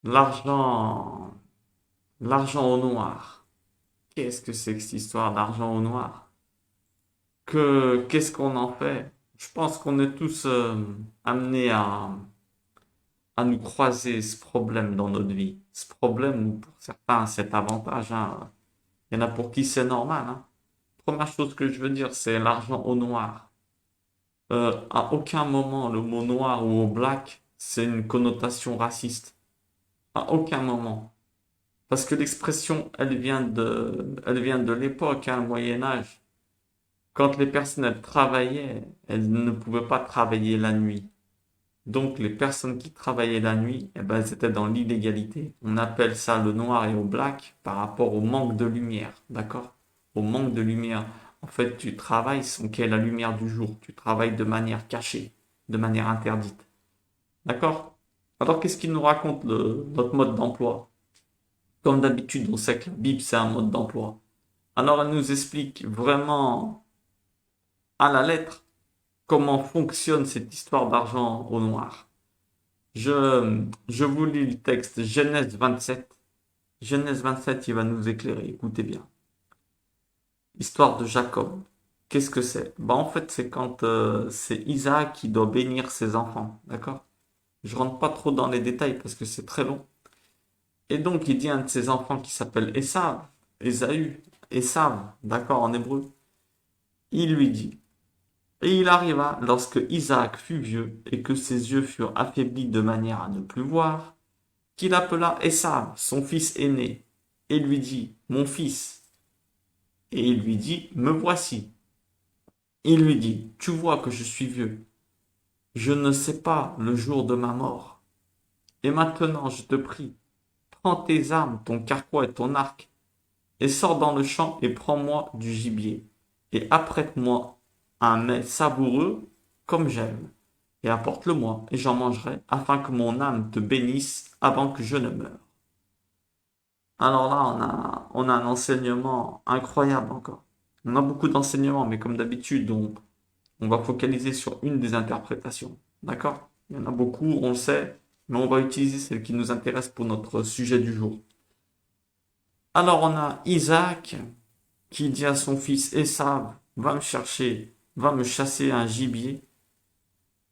L'argent, l'argent au noir. Qu'est-ce que c'est que cette histoire d'argent au noir? Qu'est-ce qu'on en fait? Je pense qu'on est tous amenés à nous croiser ce problème dans notre vie. Ce problème, ou pour certains, cet avantage, hein. Il y en a pour qui c'est normal, hein. Première chose que je veux dire, c'est l'argent au noir. À aucun moment, le mot noir ou au black, c'est une connotation raciste. À aucun moment. Parce que l'expression, elle vient de l'époque, hein, le Moyen Âge. Quand les personnes elles travaillaient, elles ne pouvaient pas travailler la nuit. Donc les personnes qui travaillaient la nuit, eh ben, elles étaient dans l'illégalité. On appelle ça le noir et au black par rapport au manque de lumière, d'accord? Au manque de lumière. En fait, tu travailles sans qu'il y ait la lumière du jour. Tu travailles de manière cachée, de manière interdite. D'accord? Alors qu'est-ce qu'il nous raconte notre mode d'emploi? Comme d'habitude, on sait que la Bible, c'est un mode d'emploi. Alors, elle nous explique vraiment à la lettre comment fonctionne cette histoire d'argent au noir. Je vous lis le texte Genèse 27. Genèse 27, il va nous éclairer. Écoutez bien. Histoire de Jacob. Qu'est-ce que c'est? Bah, en fait, c'est quand c'est Isaac qui doit bénir ses enfants. D'accord? Je rentre pas trop dans les détails parce que c'est très long. Et donc, il dit à un de ses enfants qui s'appelle Esav, Ésaü, Esav, d'accord, en hébreu. Il lui dit, et il arriva, lorsque Isaac fut vieux et que ses yeux furent affaiblis de manière à ne plus voir, qu'il appela Esav, son fils aîné, et lui dit, mon fils. Et il lui dit, me voici. Il lui dit, tu vois que je suis vieux, je ne sais pas le jour de ma mort. Et maintenant, je te prie, prends tes armes, ton carquois et ton arc, et sors dans le champ et prends-moi du gibier, et apprête-moi un mets savoureux comme j'aime, et apporte-le-moi, et j'en mangerai, afin que mon âme te bénisse avant que je ne meure. Alors là, on a un enseignement incroyable encore. On a beaucoup d'enseignements, mais comme d'habitude, on va focaliser sur une des interprétations. D'accord? Il y en a beaucoup, on le sait, mais on va utiliser celle qui nous intéresse pour notre sujet du jour. Alors on a Isaac qui dit à son fils Esav, va me chercher, va me chasser un gibier.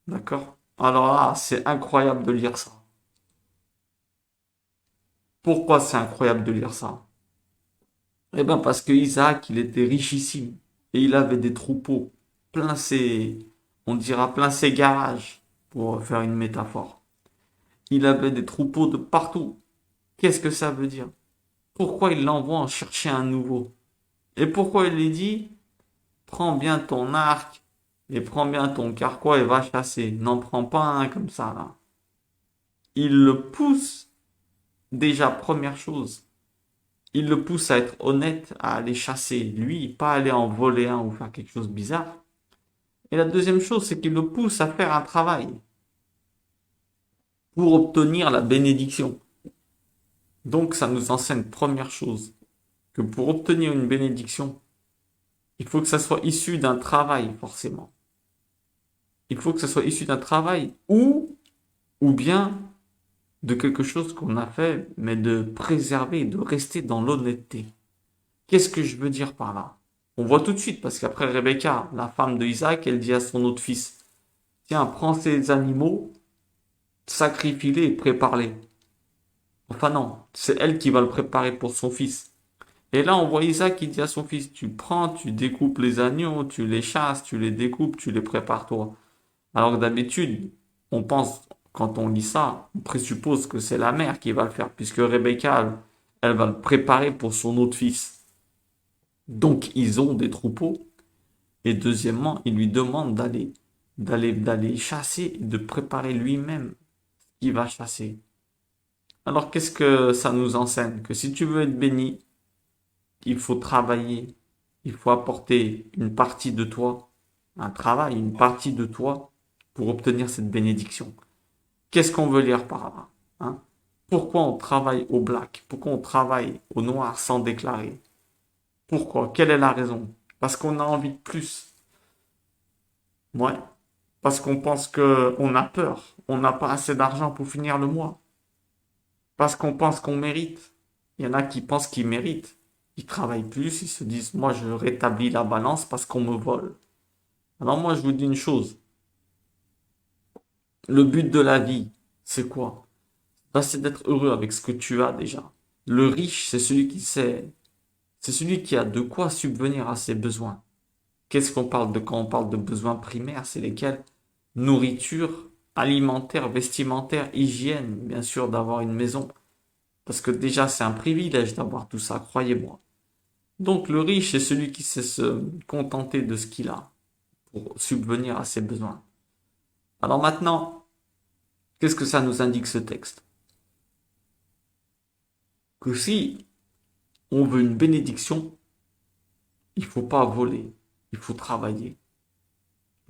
D'accord? Alors là, c'est incroyable de lire ça. Pourquoi c'est incroyable de lire ça? Eh bien parce que Isaac, il était richissime et il avait des troupeaux plein ses, on dira plein ses garages pour faire une métaphore. Il avait des troupeaux de partout. Qu'est-ce que ça veut dire? Pourquoi il l'envoie en chercher un nouveau? Et pourquoi il lui dit, prends bien ton arc et prends bien ton carquois et va chasser. N'en prends pas un comme ça, là. Il le pousse, déjà, première chose, il le pousse à être honnête, à aller chasser. Lui, pas aller en voler un ou faire quelque chose de bizarre. Et la deuxième chose, c'est qu'il le pousse à faire un travail pour obtenir la bénédiction. Donc, ça nous enseigne, première chose, que pour obtenir une bénédiction, il faut que ça soit issu d'un travail, forcément. Il faut que ça soit issu d'un travail ou bien de quelque chose qu'on a fait, mais de préserver, de rester dans l'honnêteté. Qu'est-ce que je veux dire par là? On voit tout de suite, parce qu'après Rebecca, la femme de Isaac, elle dit à son autre fils, tiens, prends ces animaux, sacrifie-les et prépare-les. Enfin non, c'est elle qui va le préparer pour son fils. Et là, on voit Isaac qui dit à son fils, tu prends, tu découpes les agneaux, tu les chasses, tu les découpes, tu les prépares toi. Alors que d'habitude, on pense, quand on lit ça, on présuppose que c'est la mère qui va le faire, puisque Rebecca, elle va le préparer pour son autre fils. Donc, ils ont des troupeaux. Et deuxièmement, il lui demande d'aller chasser et de préparer lui-même ce qu'il va chasser. Alors, qu'est-ce que ça nous enseigne? Que si tu veux être béni, il faut travailler. Il faut apporter une partie de toi, un travail, une partie de toi pour obtenir cette bénédiction. Qu'est-ce qu'on veut lire par là? Hein? Pourquoi on travaille au black? Pourquoi on travaille au noir sans déclarer? Pourquoi? Quelle est la raison? Parce qu'on a envie de plus. Ouais. Parce qu'on pense que on a peur. On n'a pas assez d'argent pour finir le mois. parce qu'on pense qu'on mérite. Il y en a qui pensent qu'ils méritent. Ils travaillent plus, ils se disent, moi je rétablis la balance parce qu'on me vole. Alors moi je vous dis une chose, le but de la vie, c'est quoi? Ben, c'est d'être heureux avec ce que tu as déjà. Le riche, c'est celui qui sait, c'est celui qui a de quoi subvenir à ses besoins. Qu'est-ce qu'on parle de quand on parle de besoins primaires? C'est lesquels? Nourriture, alimentaire, vestimentaire, hygiène, bien sûr d'avoir une maison. Parce que déjà c'est un privilège d'avoir tout ça, croyez-moi. Donc le riche, c'est celui qui sait se contenter de ce qu'il a pour subvenir à ses besoins. Alors maintenant, qu'est-ce que ça nous indique ce texte? Que si on veut une bénédiction, il faut pas voler, il faut travailler.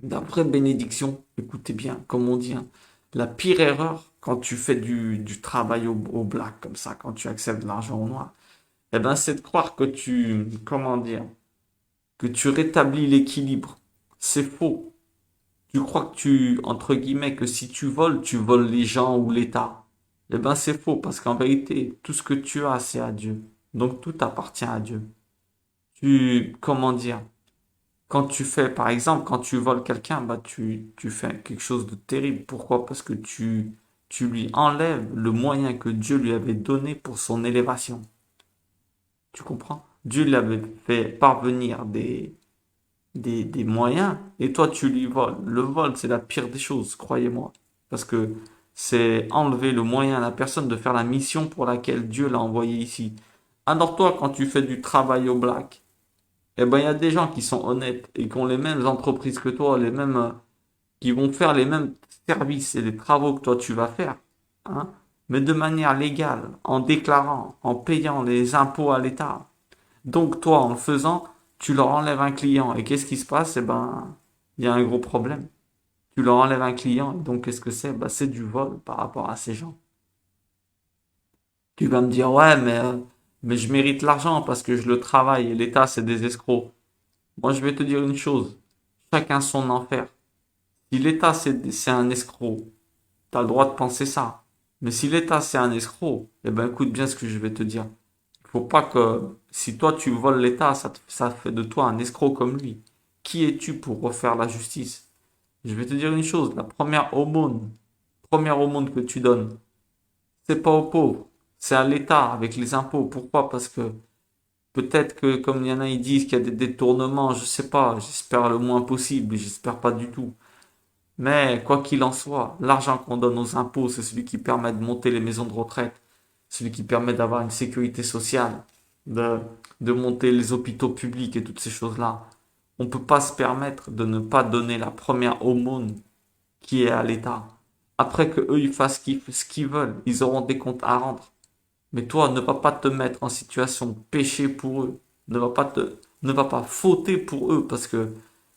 La vraie bénédiction, écoutez bien, comme on dit, hein, la pire erreur quand tu fais du travail au black comme ça, quand tu acceptes de l'argent au noir, eh ben c'est de croire que comment dire, que tu rétablis l'équilibre. C'est faux. Tu crois que entre guillemets, que si tu voles les gens ou l'État. Eh ben c'est faux, parce qu'en vérité, tout ce que tu as, c'est à Dieu. Donc tout appartient à Dieu. Comment dire, quand tu fais, par exemple, quand tu voles quelqu'un, bah tu fais quelque chose de terrible. Pourquoi? Parce que tu lui enlèves le moyen que Dieu lui avait donné pour son élévation. Tu comprends? Dieu lui avait fait parvenir des moyens et toi tu lui voles. Le vol, c'est la pire des choses, croyez-moi. Parce que c'est enlever le moyen à la personne de faire la mission pour laquelle Dieu l'a envoyé ici. Alors toi, quand tu fais du travail au black, eh ben il y a des gens qui sont honnêtes et qui ont les mêmes entreprises que toi, les mêmes, qui vont faire les mêmes services et les travaux que toi tu vas faire, hein, mais de manière légale, en déclarant, en payant les impôts à l'État. Donc toi, en le faisant, tu leur enlèves un client. Et qu'est-ce qui se passe? Eh ben, il y a un gros problème. Tu leur enlèves un client. Et donc qu'est-ce que c'est? Ben, c'est du vol par rapport à ces gens. Tu vas me dire, ouais, mais je mérite l'argent parce que je le travaille et l'État, c'est des escrocs. Moi, je vais te dire une chose. Chacun son enfer. Si l'État, c'est un escroc, t'as le droit de penser ça. Mais si l'État, c'est un escroc, eh ben, écoute bien ce que je vais te dire. Il faut pas que, si toi tu voles l'État, ça fait de toi un escroc comme lui. Qui es-tu pour refaire la justice? Je vais te dire une chose, la première aumône que tu donnes, c'est pas aux pauvres, c'est à l'État avec les impôts. Pourquoi? Parce que peut-être que, comme il y en a, ils disent qu'il y a des détournements, je sais pas, j'espère le moins possible, j'espère pas du tout. Mais quoi qu'il en soit, l'argent qu'on donne aux impôts, c'est celui qui permet de monter les maisons de retraite, celui qui permet d'avoir une sécurité sociale, de, de monter les hôpitaux publics et toutes ces choses-là. On ne peut pas se permettre de ne pas donner la première aumône qui est à l'État. Après que eux ils fassent ce qu'ils veulent, ils auront des comptes à rendre. Mais toi, ne va pas te mettre en situation de péché pour eux. Ne va pas fauter pour eux parce que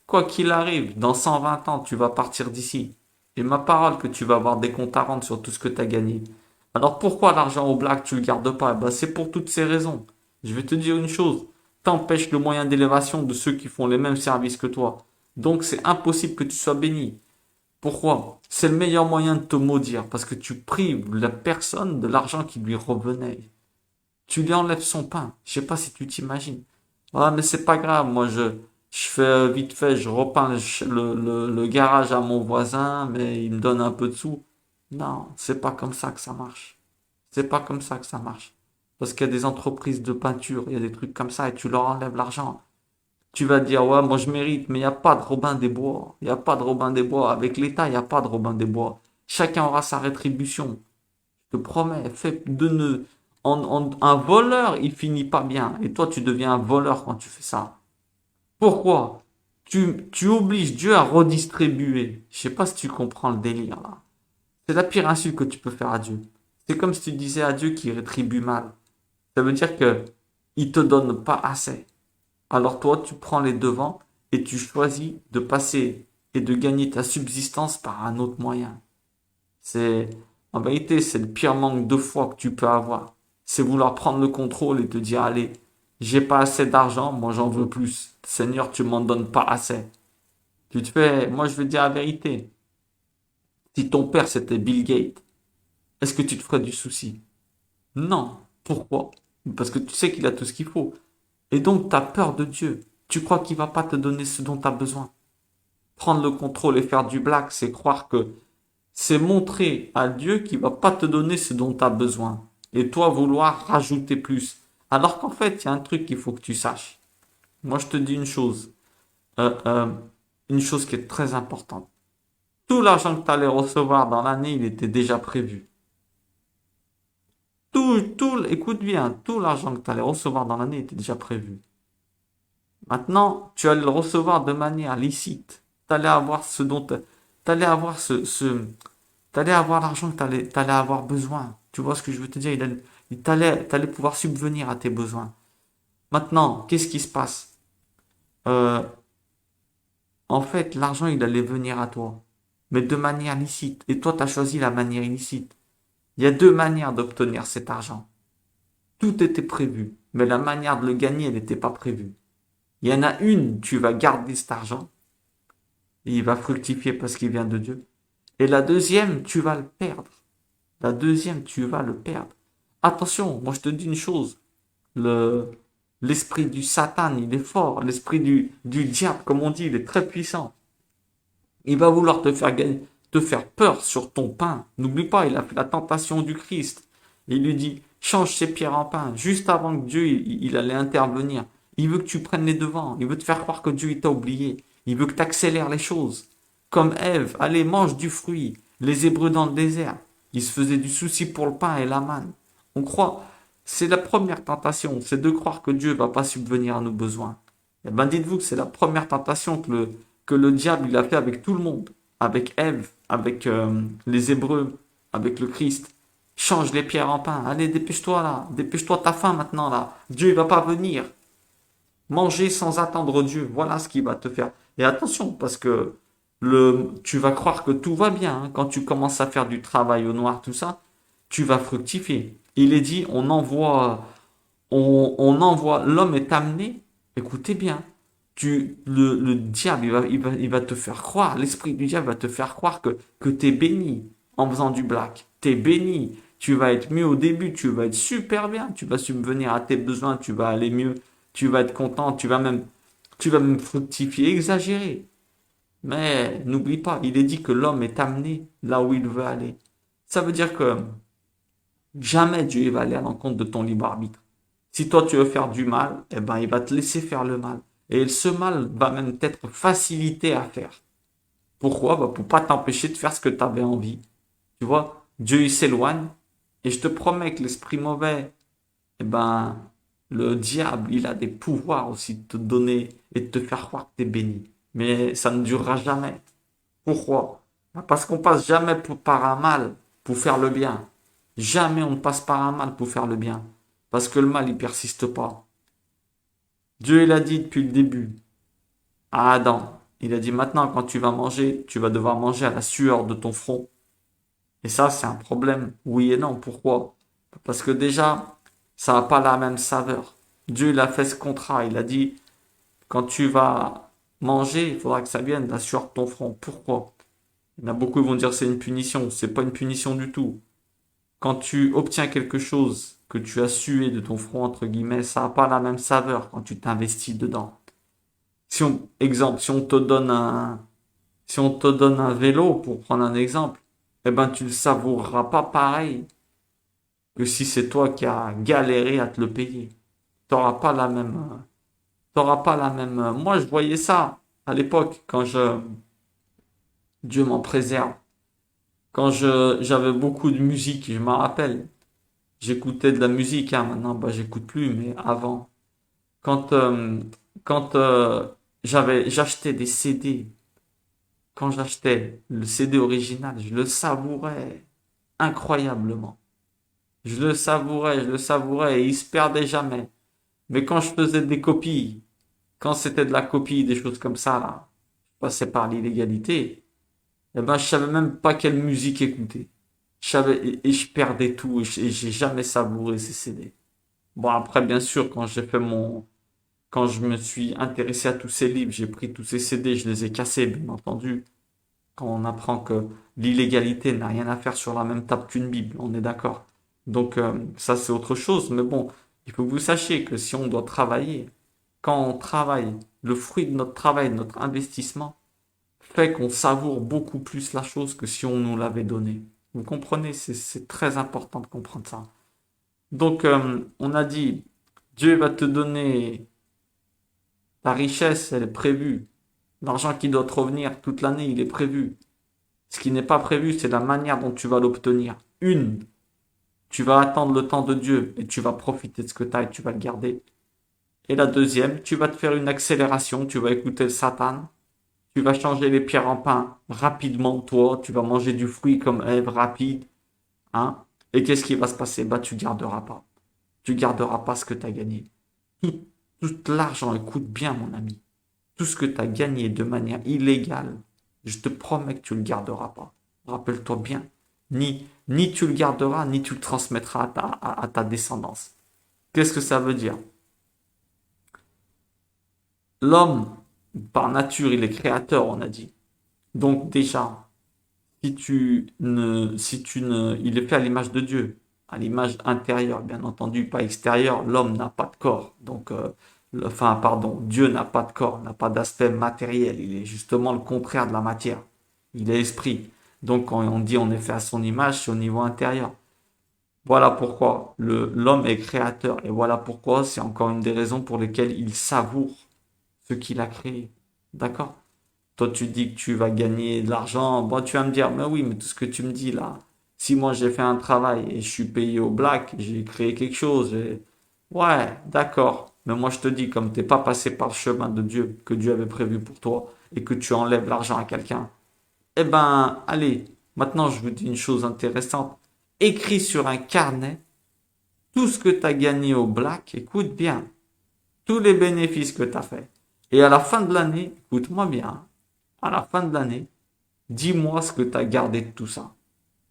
quoi qu'il arrive, dans 120 ans, tu vas partir d'ici. Et ma parole que tu vas avoir des comptes à rendre sur tout ce que tu as gagné. Alors pourquoi l'argent au black, tu le gardes pas? Eh ben, c'est pour toutes ces raisons. Je vais te dire une chose. T'empêches le moyen d'élévation de ceux qui font les mêmes services que toi. Donc c'est impossible que tu sois béni. Pourquoi? C'est le meilleur moyen de te maudire parce que tu prives la personne de l'argent qui lui revenait. Tu lui enlèves son pain. Je sais pas si tu t'imagines. Ah, mais c'est pas grave. Moi, je fais vite fait, je repeins le garage à mon voisin, mais il me donne un peu de sous. Non, c'est pas comme ça que ça marche. C'est pas comme ça que ça marche. Parce qu'il y a des entreprises de peinture, il y a des trucs comme ça et tu leur enlèves l'argent. Tu vas dire, ouais, moi je mérite, mais il n'y a pas de Robin des Bois. Il n'y a pas de Robin des Bois. Avec l'État, il n'y a pas de Robin des Bois. Chacun aura sa rétribution. Je te promets, fais de ne... un voleur, il finit pas bien. Et toi, tu deviens un voleur quand tu fais ça. Pourquoi? Tu obliges Dieu à redistribuer. Je sais pas si tu comprends le délire là. C'est la pire insulte que tu peux faire à Dieu. C'est comme si tu disais à Dieu qu'il rétribue mal. Ça veut dire que il te donne pas assez. Alors toi, tu prends les devants et tu choisis de passer et de gagner ta subsistance par un autre moyen. C'est, en vérité, c'est le pire manque de foi que tu peux avoir. C'est vouloir prendre le contrôle et te dire, allez, j'ai pas assez d'argent, moi j'en veux plus. Seigneur, tu m'en donnes pas assez. Tu te fais, moi je vais te dire la vérité. Si ton père c'était Bill Gates, est-ce que tu te ferais du souci? Non. Pourquoi? Parce que tu sais qu'il a tout ce qu'il faut. Et donc, tu as peur de Dieu. Tu crois qu'il va pas te donner ce dont tu as besoin. Prendre le contrôle et faire du black, c'est croire que c'est montrer à Dieu qu'il va pas te donner ce dont tu as besoin. Et toi, vouloir rajouter plus. Alors qu'en fait, il y a un truc qu'il faut que tu saches. Moi, je te dis euh, euh, une chose qui est très importante. Tout l'argent que tu allais recevoir dans l'année, il était déjà prévu. Écoute bien, tout l'argent que tu allais recevoir dans l'année était déjà prévu. Maintenant, tu allais le recevoir de manière licite. Tu allais avoir ce dont, t'allais avoir t'allais avoir l'argent que t'allais avoir besoin. Tu vois ce que je veux te dire? T'allais pouvoir subvenir à tes besoins. Maintenant, qu'est-ce qui se passe? Euh, En fait, l'argent, il allait venir à toi, mais de manière licite. Et toi, tu as choisi la manière illicite. Il y a deux manières d'obtenir cet argent. Tout était prévu, mais la manière de le gagner, elle n'était pas prévue. Il y en a une, tu vas garder cet argent, et il va fructifier parce qu'il vient de Dieu. Et la deuxième, tu vas le perdre. La deuxième, tu vas le perdre. Attention, moi je te dis une chose, le, l'esprit du Satan, il est fort, l'esprit du diable, comme on dit, il est très puissant. Il va vouloir te faire gagner, te faire peur sur ton pain. N'oublie pas, il a fait la tentation du Christ. Il lui dit, change ces pierres en pain, juste avant que Dieu il allait intervenir. Il veut que tu prennes les devants. Il veut te faire croire que Dieu il t'a oublié. Il veut que tu accélères les choses. Comme Ève, allez, mange du fruit. Les Hébreux dans le désert. Ils se faisaient du souci pour le pain et la manne. On croit, c'est la première tentation, c'est de croire que Dieu va pas subvenir à nos besoins. Eh ben, dites-vous que c'est la première tentation que le diable il a fait avec tout le monde, avec Ève, avec les Hébreux, avec le Christ. Change les pierres en pain. Allez, dépêche-toi là, dépêche-toi ta faim maintenant là. Dieu il va pas venir. Manger sans attendre Dieu, voilà ce qui va te faire. Et attention, parce que tu vas croire que tout va bien hein. Quand tu commences à faire du travail au noir, tout ça, tu vas fructifier. Il est dit, on envoie, l'homme est amené, écoutez bien, le diable, il va te faire croire, l'esprit du diable va te faire croire que tu es béni en faisant du black. Tu es béni, tu vas être mieux au début, tu vas être super bien, tu vas subvenir à tes besoins, tu vas aller mieux, tu vas être content, tu vas même fructifier, exagérer. Mais n'oublie pas, il est dit que l'homme est amené là où il veut aller. Ça veut dire que jamais Dieu va aller à l'encontre de ton libre arbitre. Si toi tu veux faire du mal, eh ben il va te laisser faire le mal. Et ce mal va même être facilité à faire. Pourquoi? Bah, pour pas t'empêcher de faire ce que tu avais envie. Tu vois, Dieu il s'éloigne et je te promets que l'esprit mauvais, eh ben le diable, il a des pouvoirs aussi de te donner et de te faire croire que tu es béni. Mais ça ne durera jamais. Pourquoi? Bah, parce qu'on passe jamais par un mal pour faire le bien. Jamais on ne passe par un mal pour faire le bien. Parce que le mal, il persiste pas. Dieu, il a dit depuis le début à Adam, il a dit maintenant, quand tu vas manger, tu vas devoir manger à la sueur de ton front. Et ça, c'est un problème. Oui et non. Pourquoi? Parce que déjà, ça n'a pas la même saveur. Dieu, il a fait ce contrat. Il a dit, quand tu vas manger, il faudra que ça vienne de la sueur de ton front. Pourquoi? Il y en a beaucoup qui vont dire que c'est une punition. C'est pas une punition du tout. Quand tu obtiens quelque chose que tu as sué de ton front, entre guillemets, ça n'a pas la même saveur quand tu t'investis dedans. Exemple, si on te donne un vélo, pour prendre un exemple, eh ben, tu le savoureras pas pareil que si c'est toi qui as galéré à te le payer. T'auras pas la même, t'auras pas la même, moi, je voyais ça à l'époque, Dieu m'en préserve, j'avais beaucoup de musique, je m'en rappelle. J'écoutais de la musique, hein, maintenant, bah, j'écoute plus, mais avant, quand, euh, quand j'achetais des CD, quand j'achetais le CD original, je le savourais incroyablement. Je le savourais et il se perdait jamais. Mais quand je faisais des copies, quand c'était de la copie, des choses comme ça, là, je passais par l'illégalité, eh ben, je savais même pas quelle musique écouter. Je savais, et je perdais tout et j'ai jamais savouré ces CD. Bon, après, bien sûr, quand je me suis intéressé à tous ces livres, j'ai pris tous ces CD, je les ai cassés, bien entendu. Quand on apprend que l'illégalité n'a rien à faire sur la même table qu'une Bible, on est d'accord. Donc ça c'est autre chose. Mais bon, il faut que vous sachiez que si on doit travailler, quand on travaille, le fruit de notre travail, de notre investissement, fait qu'on savoure beaucoup plus la chose que si on nous l'avait donné. Vous comprenez? C'est très important de comprendre ça. Donc on a dit, Dieu va te donner la richesse, elle est prévue. L'argent qui doit te revenir toute l'année, il est prévu. Ce qui n'est pas prévu, c'est la manière dont tu vas l'obtenir. Une, tu vas attendre le temps de Dieu et tu vas profiter de ce que tu as et tu vas le garder. Et la deuxième, tu vas te faire une accélération, tu vas écouter le Satan, tu vas changer les pierres en pain rapidement, toi, tu vas manger du fruit comme Ève, rapide, hein. Et qu'est-ce qui va se passer? Bah, tu garderas pas. Tu garderas pas ce que tu as gagné. Tout, tout l'argent, écoute bien, mon ami. Tout ce que tu as gagné de manière illégale, je te promets que tu le garderas pas. Rappelle-toi bien. Ni tu le garderas, ni tu le transmettras à ta descendance. Qu'est-ce que ça veut dire? L'homme, par nature, il est créateur, on a dit. Donc déjà, il est fait à l'image de Dieu, à l'image intérieure, bien entendu, pas extérieure. L'homme n'a pas de corps, donc, enfin, pardon, Dieu n'a pas de corps, n'a pas d'aspect matériel. Il est justement le contraire de la matière. Il est esprit. Donc, quand on dit on est fait à son image, c'est au niveau intérieur. Voilà pourquoi l'homme est créateur. Et voilà pourquoi c'est encore une des raisons pour lesquelles il savoure ce qu'il a créé. D'accord? Toi, tu dis que tu vas gagner de l'argent. Bon, tu vas me dire, mais oui, mais tout ce que tu me dis là, si moi j'ai fait un travail et je suis payé au black, j'ai créé quelque chose. Ouais, d'accord. Mais moi, je te dis, comme t'es pas passé par le chemin de Dieu que Dieu avait prévu pour toi et que tu enlèves l'argent à quelqu'un, eh ben, allez, maintenant, je vous dis une chose intéressante. Écris sur un carnet tout ce que tu as gagné au black. Écoute bien, tous les bénéfices que tu as fait. Et à la fin de l'année, écoute-moi bien, à la fin de l'année, dis-moi ce que tu as gardé de tout ça.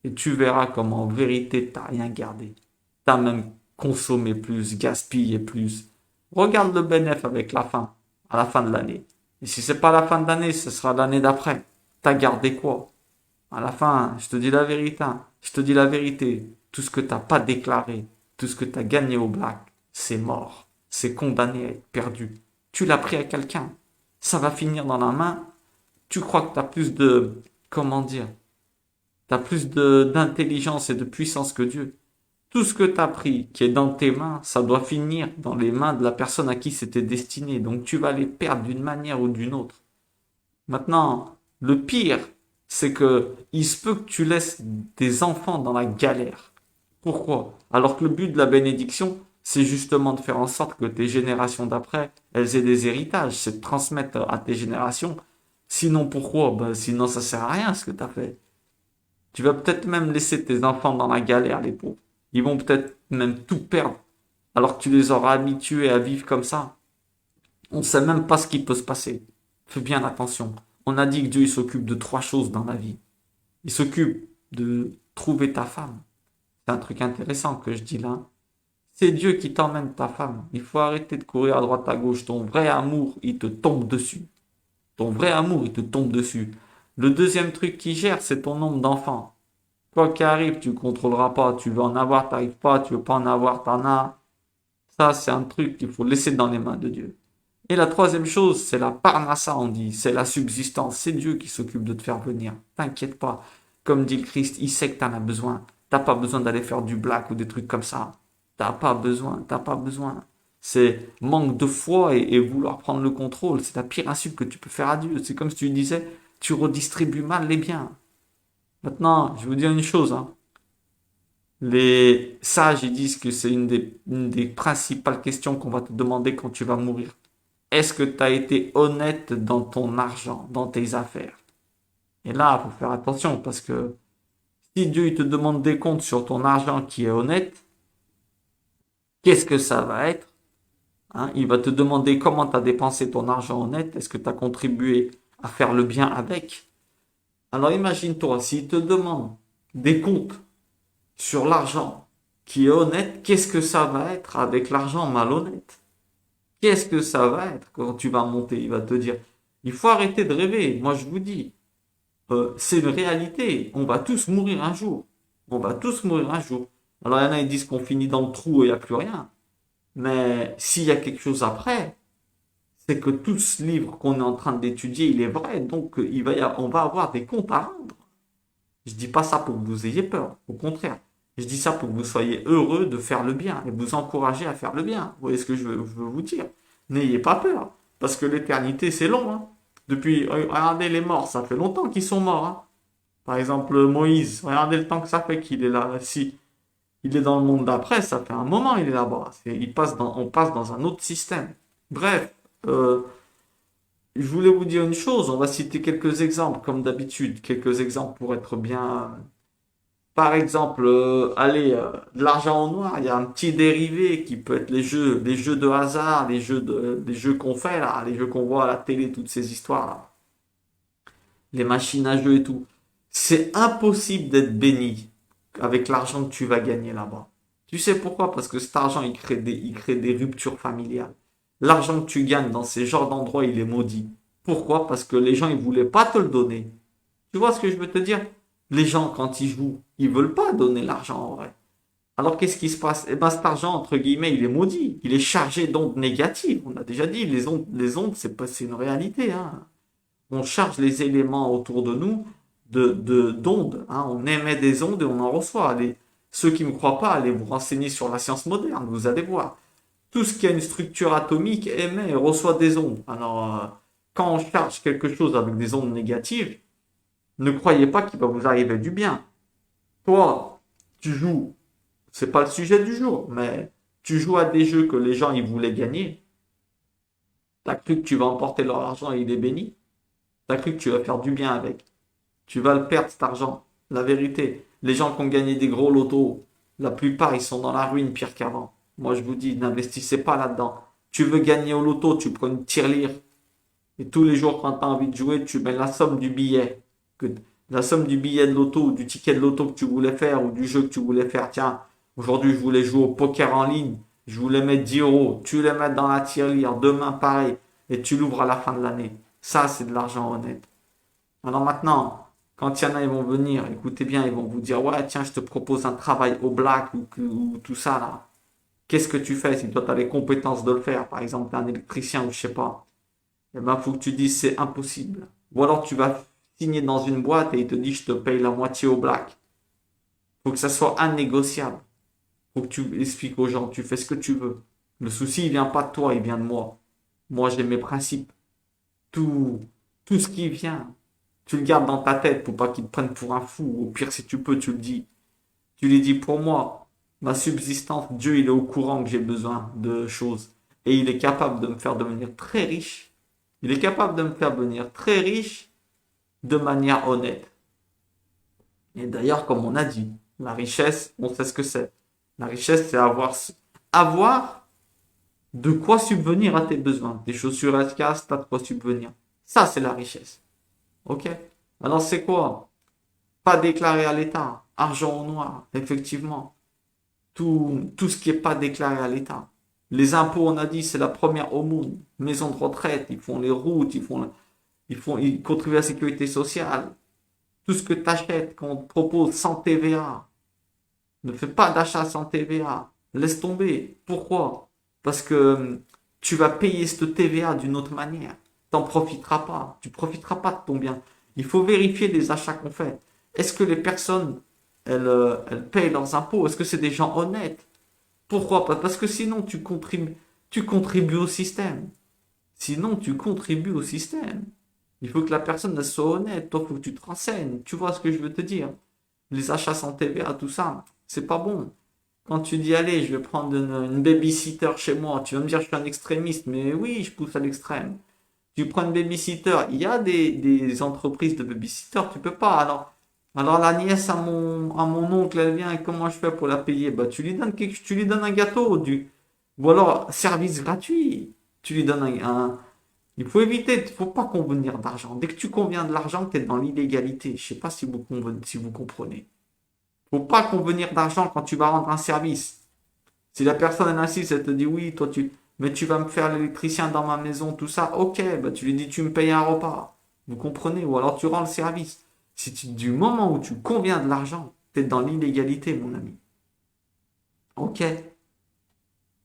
Et tu verras comment en vérité tu n'as rien gardé. Tu as même consommé plus, gaspillé plus. Regarde le bénéfice avec la fin, à la fin de l'année. Et si c'est pas la fin de l'année, ce sera l'année d'après. T'as gardé quoi? À la fin, je te dis la vérité, hein. Je te dis la vérité. Tout ce que t'as pas déclaré, tout ce que t'as gagné au black, c'est mort. C'est condamné à être perdu. Tu l'as pris à quelqu'un. Ça va finir dans la main. Tu crois que t'as plus de, comment dire, t'as plus d'intelligence et de puissance que Dieu. Tout ce que t'as pris, qui est dans tes mains, ça doit finir dans les mains de la personne à qui c'était destiné. Donc tu vas les perdre d'une manière ou d'une autre. Maintenant, le pire, c'est que il se peut que tu laisses des enfants dans la galère. Pourquoi? Alors que le but de la bénédiction, c'est justement de faire en sorte que tes générations d'après, elles aient des héritages, c'est de transmettre à tes générations. Sinon, pourquoi? Ben, sinon, ça sert à rien ce que tu as fait. Tu vas peut-être même laisser tes enfants dans la galère, les pauvres. Ils vont peut-être même tout perdre, alors que tu les auras habitués à vivre comme ça. On ne sait même pas ce qui peut se passer. Fais bien attention. On a dit que Dieu il s'occupe de trois choses dans la vie. Il s'occupe de trouver ta femme. C'est un truc intéressant que je dis là. C'est Dieu qui t'emmène ta femme. Il faut arrêter de courir à droite à gauche. Ton vrai amour, il te tombe dessus. Ton vrai amour, il te tombe dessus. Le deuxième truc qui gère, c'est ton nombre d'enfants. Quoi qu'il arrive, tu ne contrôleras pas. Tu veux en avoir, t'arrives pas. Tu veux pas en avoir, t'en as. Ça, c'est un truc qu'il faut laisser dans les mains de Dieu. Et la troisième chose, c'est la parnassa, on dit, c'est la subsistance. C'est Dieu qui s'occupe de te faire venir. T'inquiète pas. Comme dit le Christ, il sait que t'en as besoin. T'as pas besoin d'aller faire du black ou des trucs comme ça. T'as pas besoin. C'est manque de foi et vouloir prendre le contrôle. C'est la pire insulte que tu peux faire à Dieu. C'est comme si tu lui disais, tu redistribues mal les biens. Maintenant, je vais vous dire une chose, hein. Les sages, ils disent que c'est une des principales questions qu'on va te demander quand tu vas mourir. Est-ce que tu as été honnête dans ton argent, dans tes affaires? Et là, il faut faire attention parce que si Dieu il te demande des comptes sur ton argent qui est honnête, qu'est-ce que ça va être? Hein, il va te demander comment tu as dépensé ton argent honnête. Est-ce que tu as contribué à faire le bien avec? Alors imagine-toi, s'il te demande des comptes sur l'argent qui est honnête, qu'est-ce que ça va être avec l'argent malhonnête? Qu'est-ce que ça va être quand tu vas monter? Il va te dire, il faut arrêter de rêver. Moi, je vous dis, c'est une réalité. On va tous mourir un jour. On va tous mourir un jour. Alors, il y en a, ils disent qu'on finit dans le trou et il n'y a plus rien. Mais s'il y a quelque chose après, c'est que tout ce livre qu'on est en train d'étudier, il est vrai. Donc, on va avoir des comptes à rendre. Je dis pas ça pour que vous ayez peur. Au contraire. Je dis ça pour que vous soyez heureux de faire le bien et vous encourager à faire le bien. Vous voyez ce que je veux vous dire? N'ayez pas peur. Parce que l'éternité, c'est long. Hein. Depuis, regardez les morts, ça fait longtemps qu'ils sont morts. Hein. Par exemple, Moïse, regardez le temps que ça fait qu'il est là. Si il est dans le monde d'après, ça fait un moment il est là-bas. On passe dans un autre système. Bref, euh, je voulais vous dire une chose. On va citer quelques exemples, comme d'habitude. Quelques exemples pour être bien. Par exemple, de l'argent au noir, il y a un petit dérivé qui peut être les jeux de hasard, les jeux qu'on fait là, les jeux qu'on voit à la télé, toutes ces histoires là, les machines à jeux et tout. C'est impossible d'être béni avec l'argent que tu vas gagner là-bas. Tu sais pourquoi? Parce que cet argent, il crée des ruptures familiales. L'argent que tu gagnes dans ces genres d'endroits, il est maudit. Pourquoi? Parce que les gens, ils voulaient pas te le donner. Tu vois ce que je veux te dire? Les gens, quand ils jouent, ils veulent pas donner l'argent en vrai. Alors qu'est-ce qui se passe? Eh ben cet argent, entre guillemets, il est maudit. Il est chargé d'ondes négatives. On a déjà dit, les ondes, c'est une réalité. Hein. On charge les éléments autour de nous d'ondes. Hein. On émet des ondes et on en reçoit. Ceux qui ne me croient pas, allez vous renseigner sur la science moderne, vous allez voir. Tout ce qui a une structure atomique émet et reçoit des ondes. Alors, quand on charge quelque chose avec des ondes négatives, ne croyez pas qu'il va vous arriver du bien. Toi, tu joues, c'est pas le sujet du jour, mais tu joues à des jeux que les gens ils voulaient gagner. T'as cru que tu vas emporter leur argent et il est béni. T'as cru que tu vas faire du bien avec. Tu vas le perdre cet argent. La vérité, les gens qui ont gagné des gros lotos, la plupart ils sont dans la ruine pire qu'avant. Moi je vous dis, n'investissez pas là-dedans. Tu veux gagner au loto, tu prends une tirelire. Et tous les jours, quand tu as envie de jouer, tu mets la somme du billet. Que, la somme du billet de loto, ou du ticket de loto que tu voulais faire, ou du jeu que tu voulais faire. Tiens, aujourd'hui, je voulais jouer au poker en ligne. Je voulais mettre 10 euros. Tu les mets dans la tirelire. Demain, pareil. Et tu l'ouvres à la fin de l'année. Ça, c'est de l'argent honnête. Alors maintenant, quand il y en a, ils vont venir, écoutez bien, ils vont vous dire, ouais, tiens, je te propose un travail au black ou tout ça, là. Qu'est-ce que tu fais si toi, tu as les compétences de le faire? Par exemple, tu es un électricien ou je sais pas. Eh ben, faut que tu dises c'est impossible. Ou alors tu vas signer dans une boîte et il te dit je te paye la moitié au black. Faut que ça soit innégociable. Faut que tu expliques aux gens, tu fais ce que tu veux. Le souci, il vient pas de toi, il vient de moi. Moi, j'ai mes principes. Tout, tout ce qui vient, tu le gardes dans ta tête pour pas qu'ils te prennent pour un fou. Au pire, si tu peux, tu le dis. Tu lui dis pour moi, ma subsistance, Dieu, il est au courant que j'ai besoin de choses. Et il est capable de me faire devenir très riche. Il est capable de me faire devenir très riche de manière honnête. Et d'ailleurs, comme on a dit, la richesse, on sait ce que c'est. La richesse, c'est avoir de quoi subvenir à tes besoins. Des chaussures à casse, t'as de quoi subvenir. Ça, c'est la richesse. Ok? Alors, c'est quoi? Pas déclaré à l'État. Argent au noir, effectivement. Tout ce qui n'est pas déclaré à l'État. Les impôts, on a dit, c'est la première aumône. Maison de retraite, ils font les routes, ils contribuent à la sécurité sociale. Tout ce que tu achètes, qu'on te propose sans TVA, ne fais pas d'achat sans TVA. Laisse tomber. Pourquoi? Parce que tu vas payer cette TVA d'une autre manière. T'en profiteras pas. Tu profiteras pas de ton bien. Il faut vérifier les achats qu'on fait. Est-ce que les personnes, elles payent leurs impôts? Est-ce que c'est des gens honnêtes? Pourquoi pas? Parce que sinon, tu contribues au système. Sinon, tu contribues au système. Il faut que la personne elle soit honnête. Toi, il faut que tu te renseignes. Tu vois ce que je veux te dire? Les achats sans TVA, tout ça, c'est pas bon. Quand tu dis, allez, je vais prendre une babysitter chez moi, tu vas me dire, je suis un extrémiste, mais oui, je pousse à l'extrême. Tu prends une babysitter, il y a des entreprises de babysitter, tu peux pas. Alors la nièce à mon oncle, elle vient, et comment je fais pour la payer? Bah, tu lui donnes un gâteau, ou alors service gratuit. Tu lui donnes il faut éviter, il faut pas convenir d'argent. Dès que tu conviens de l'argent, tu es dans l'illégalité. Je sais pas si vous comprenez. Faut pas convenir d'argent quand tu vas rendre un service. Si la personne elle insiste, elle te dit oui, mais tu vas me faire l'électricien dans ma maison, tout ça, ok, bah tu lui dis tu me payes un repas. Vous comprenez? Ou alors tu rends le service. Du moment où tu conviens de l'argent, tu es dans l'illégalité, mon ami. Ok,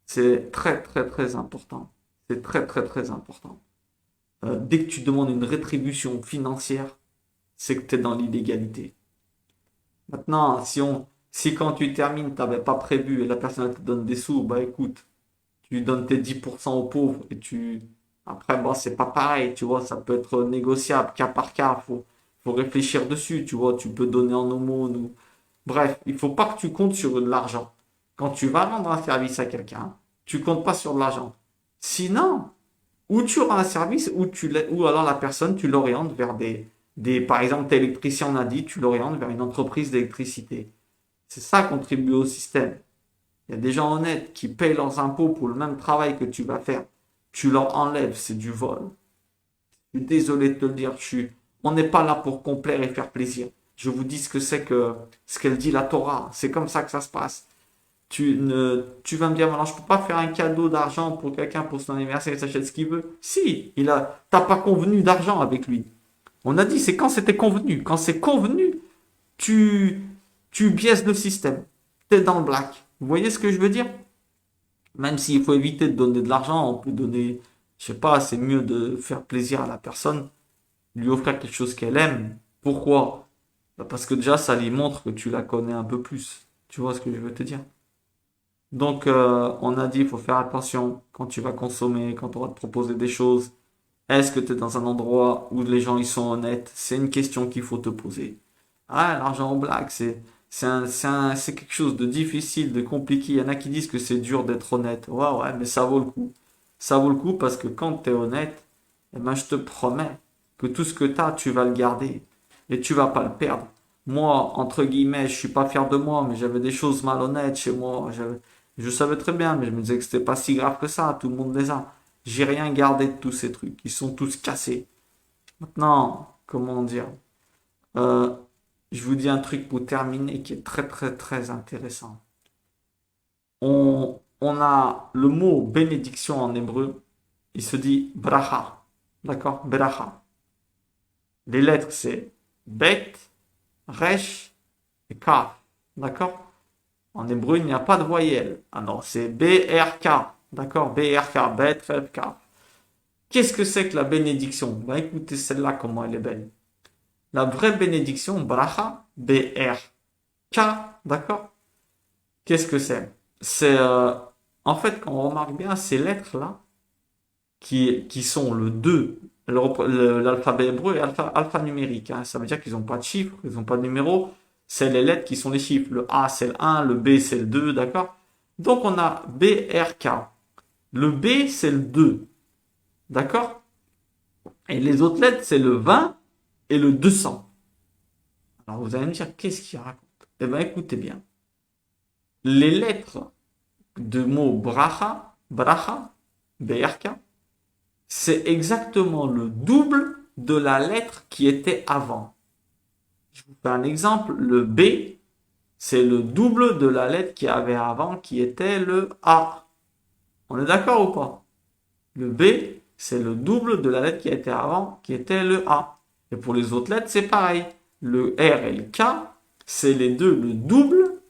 c'est très très très important. C'est très très très important. Dès que tu demandes une rétribution financière, c'est que tu es dans l'illégalité. Maintenant, si quand tu termines, tu n'avais pas prévu et la personne elle te donne des sous, bah écoute, tu donnes tes 10% aux pauvres et après, bon, c'est pas pareil, tu vois, ça peut être négociable, cas par cas, faut réfléchir dessus, tu vois, tu peux donner en aumône ou... Bref, il faut pas que tu comptes sur de l'argent. Quand tu vas rendre un service à quelqu'un, tu comptes pas sur de l'argent. Sinon, ou tu auras un service, ou alors la personne, tu l'orientes vers par exemple, t'es électricien, on a dit, tu l'orientes vers une entreprise d'électricité. C'est ça contribuer au système. Il y a des gens honnêtes qui payent leurs impôts pour le même travail que tu vas faire. Tu leur enlèves, c'est du vol. Je suis désolé de te le dire, on n'est pas là pour complaire et faire plaisir. Je vous dis ce que c'est que ce qu'elle dit la Torah. C'est comme ça que ça se passe. Tu vas me dire, alors je peux pas faire un cadeau d'argent pour quelqu'un pour son anniversaire, il s'achète ce qu'il veut. Si, t'as pas convenu d'argent avec lui. On a dit, c'est quand c'était convenu. Quand c'est convenu, tu, tu biaises le système. T'es dans le black. Vous voyez ce que je veux dire? Même s'il faut éviter de donner de l'argent, on peut donner, je sais pas, c'est mieux de faire plaisir à la personne, lui offrir quelque chose qu'elle aime. Pourquoi? Bah, parce que déjà, ça lui montre que tu la connais un peu plus. Tu vois ce que je veux te dire? Donc, on a dit, il faut faire attention quand tu vas consommer, quand on va te proposer des choses. Est-ce que tu es dans un endroit où les gens ils sont honnêtes? C'est une question qu'il faut te poser. Ah, l'argent en blague, c'est quelque chose de difficile, de compliqué. Il y en a qui disent que c'est dur d'être honnête. Ouais, ouais, mais ça vaut le coup. Ça vaut le coup parce que quand tu es honnête, eh ben, je te promets que tout ce que tu as, tu vas le garder et tu vas pas le perdre. Moi, entre guillemets, je suis pas fier de moi, mais j'avais des choses malhonnêtes chez moi. Je savais très bien, mais je me disais que c'était pas si grave que ça. Tout le monde les a. J'ai rien gardé de tous ces trucs. Ils sont tous cassés. Maintenant, comment dire? Euh, je vous dis un truc pour terminer qui est très très très intéressant. On a le mot bénédiction en hébreu. Il se dit bracha. D'accord? Bracha. Les lettres c'est bet, resh et kaf. D'accord? En hébreu, il n'y a pas de voyelle. Ah non, c'est B-R-K. D'accord? B-R-K. Bet, resh, kaf. Qu'est-ce que c'est que la bénédiction? Ben écoutez celle-là, comment elle est belle. La vraie bénédiction, bracha, B-R-K, d'accord? Qu'est-ce que c'est? C'est, en fait, quand on remarque bien ces lettres-là, qui sont le 2, l'alphabet hébreu et alphanumérique, hein. Ça veut dire qu'ils n'ont pas de chiffres, ils n'ont pas de numéros. C'est les lettres qui sont les chiffres. Le A, c'est le 1, le B, c'est le 2, d'accord? Donc, on a B-R-K. Le B, c'est le 2, d'accord? Et les autres lettres, c'est le 20 et le 200. Alors, vous allez me dire, qu'est-ce qu'il raconte? Eh bien, écoutez bien. Les lettres de mot bracha, BRK, c'est exactement le double de la lettre qui était avant. Je vous fais un exemple, le B, c'est le double de la lettre qu'il y avait avant qui était le A. On est d'accord ou pas? Le B, c'est le double de la lettre qui était avant qui était le A. Et pour les autres lettres, c'est pareil. Le R et le K, c'est les deux le double,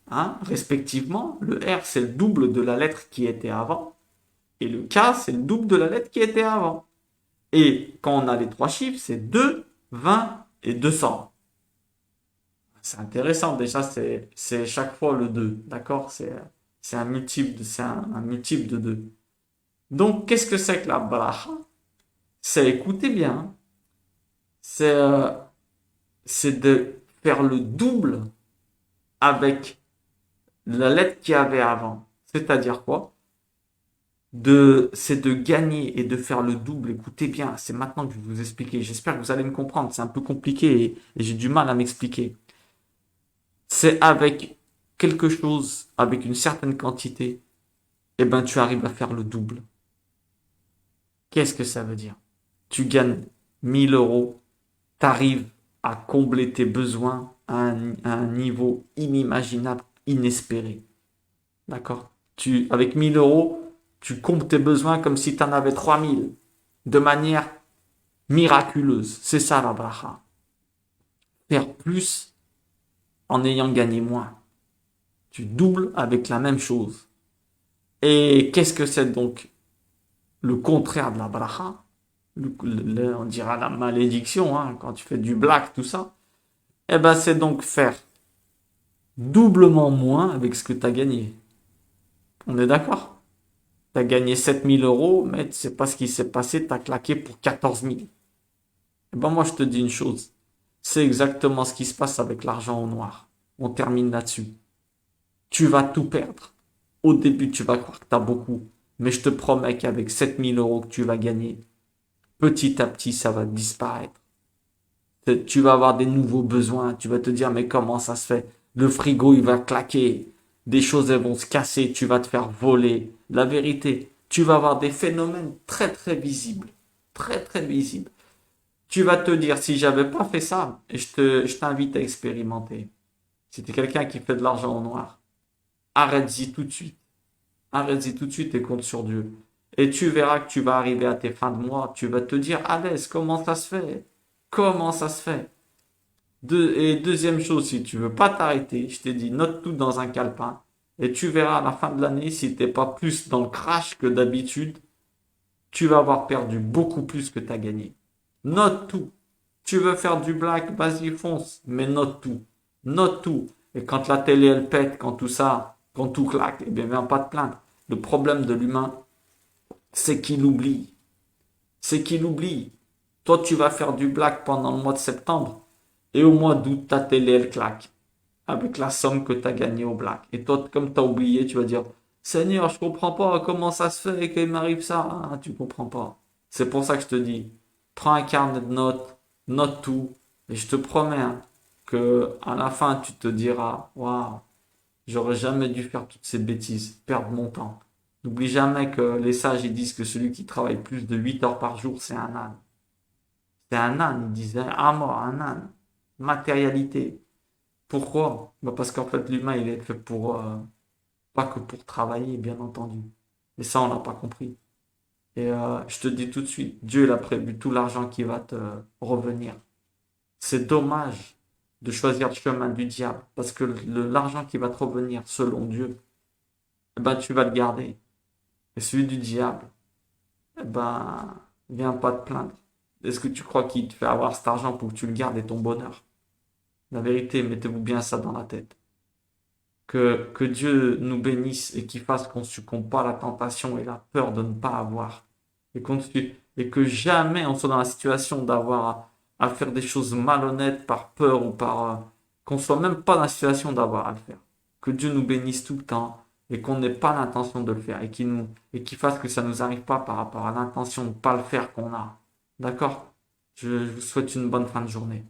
hein, respectivement. Le R, c'est le double de la lettre qui était avant. Et le K, c'est le double de la lettre qui était avant. Et quand on a les trois chiffres, c'est 2, 20 et 200. C'est intéressant. Déjà, c'est chaque fois le 2. D'accord? C'est un multiple de 2. Donc, qu'est-ce que c'est que la bracha? C'est, écoutez bien, hein, c'est c'est de faire le double avec la lettre qu'il y avait avant. C'est-à-dire quoi? C'est de gagner et de faire le double. Écoutez bien, c'est maintenant que je vais vous expliquer. J'espère que vous allez me comprendre. C'est un peu compliqué et j'ai du mal à m'expliquer. C'est avec quelque chose, avec une certaine quantité, et ben tu arrives à faire le double. Qu'est-ce que ça veut dire? Tu gagnes 1 000 euros, tu arrives à combler tes besoins à un niveau inimaginable, inespéré. D'accord? Avec 1 000 euros, tu combles tes besoins comme si tu en avais 3 000, de manière miraculeuse. C'est ça la bracha. Faire plus en ayant gagné moins. Tu doubles avec la même chose. Et qu'est-ce que c'est donc le contraire de la bracha? On dira la malédiction, hein, quand tu fais du black, tout ça. Eh ben, c'est donc faire doublement moins avec ce que tu as gagné. On est d'accord? Tu as gagné 7 000 euros, mais tu sais pas ce qui s'est passé, tu as claqué pour 14 000. Eh ben, moi, je te dis une chose. C'est exactement ce qui se passe avec l'argent au noir. On termine là-dessus. Tu vas tout perdre. Au début, tu vas croire que tu as beaucoup. Mais je te promets qu'avec 7 000 euros que tu vas gagner, petit à petit, ça va disparaître. Tu vas avoir des nouveaux besoins. Tu vas te dire, mais comment ça se fait? Le frigo, il va claquer. Des choses, elles vont se casser. Tu vas te faire voler. La vérité, tu vas avoir des phénomènes très, très visibles. Très, très visibles. Tu vas te dire, si j'avais pas fait ça, et je t'invite à expérimenter. Si tu es quelqu'un qui fait de l'argent au noir, arrête-y tout de suite. Arrête-y tout de suite et compte sur Dieu. Et tu verras que tu vas arriver à tes fins de mois. Tu vas te dire, Alès, comment ça se fait? Comment ça se fait? Et deuxième chose, si tu veux pas t'arrêter, je t'ai dit, note tout dans un calepin. Et tu verras à la fin de l'année, si t'es pas plus dans le crash que d'habitude, tu vas avoir perdu beaucoup plus que tu as gagné. Note tout. Tu veux faire du black, vas-y, fonce. Mais note tout. Note tout. Et quand la télé, elle pète, quand tout ça, quand tout claque, eh bien, viens pas te plaindre. Le problème de l'humain, c'est qu'il oublie. C'est qu'il oublie. Toi, tu vas faire du black pendant le mois de septembre. Et au mois d'août, ta télé, elle claque. Avec la somme que tu as gagnée au black. Et toi, comme tu as oublié, tu vas dire, Seigneur, je comprends pas comment ça se fait qu'il m'arrive ça. Ah, tu comprends pas. C'est pour ça que je te dis, prends un carnet de notes, note tout. Et je te promets hein, que à la fin, tu te diras, waouh, j'aurais jamais dû faire toutes ces bêtises, perdre mon temps. N'oublie jamais que les sages, ils disent que celui qui travaille plus de 8 heures par jour, c'est un âne. C'est un âne, ils disaient, ah mort, un âne. Matérialité. Pourquoi? Bah parce qu'en fait, l'humain, il est fait pour, pas que pour travailler, bien entendu. Et ça, on n'a pas compris. Et je te dis tout de suite, Dieu, il a prévu tout l'argent qui va te revenir. C'est dommage de choisir le chemin du diable, parce que l'argent qui va te revenir selon Dieu, eh ben, tu vas le garder. Et celui du diable, eh ben, viens pas te plaindre. Est-ce que tu crois qu'il te fait avoir cet argent pour que tu le gardes et ton bonheur? La vérité, mettez-vous bien ça dans la tête. Que Dieu nous bénisse et qu'il fasse qu'on ne succombe pas à la tentation et la peur de ne pas avoir. Et que jamais on soit dans la situation d'avoir à faire des choses malhonnêtes par peur ou par... qu'on soit même pas dans la situation d'avoir à le faire. Que Dieu nous bénisse tout le temps et qu'on n'ait pas l'intention de le faire et qu'il fasse que ça ne nous arrive pas par rapport à l'intention de ne pas le faire qu'on a. D'accord? Je vous souhaite une bonne fin de journée.